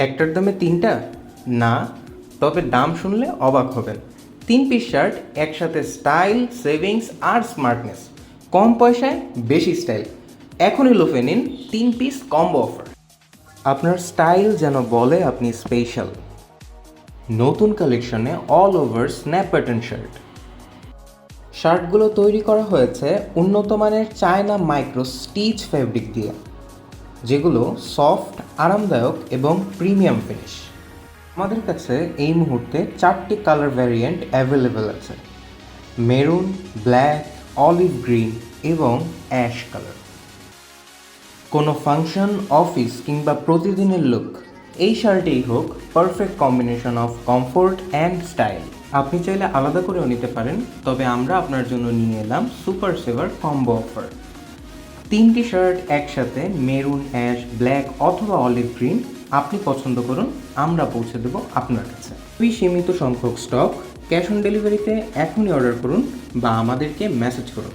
একটার দামে তিনটা? না, তবে দাম শুনলে অবাক হবেন। 3 পিস শার্ট, একসাথে স্টাইল, সেভিংস আর স্মার্টনেস। কম পয়সায় বেশি স্টাইল। এখনই লোফে নিন 3 পিস কম্বো অফার। আপনার স্টাইল যেন বলে আপনি স্পেশাল। নতুন কালেকশনে all over snap pattern shirt. শার্টগুলো তৈরি করা হয়েছে উন্নত মানের চায়না মাইক্রো স্টিচ ফ্যাব্রিক দিয়ে, যেগুলো সফট, আরামদায়ক এবং প্রিমিয়াম ফিনিশ। আমাদের কাছে এই মুহূর্তে 4টি কালার ভ্যারিয়েন্ট অ্যাভেলেবেল আছে: মেরুন, ব্ল্যাক, অলিভ গ্রিন এবং অ্যাশ কালার। কোনো ফাংশন, অফিস কিংবা প্রতিদিনের লুক, এই শার্টেই হোক perfect combination of comfort and style. আপনি চাইলে আলাদা করেও নিতে পারেন, তবে আমরা আপনার জন্য নিয়ে এলাম সুপার সেভার কম্বো অফার। 3টি শার্ট একসাথে, মেরুন, অ্যাশ, ব্ল্যাক অথবা অলিভ গ্রিন। আপনি পছন্দ করুন, আমরা পৌঁছে দেব আপনার কাছে। খুবই সীমিত সংখ্যক স্টক। ক্যাশ অন ডেলিভারিতে এখনই অর্ডার করুন বা আমাদেরকে মেসেজ করুন।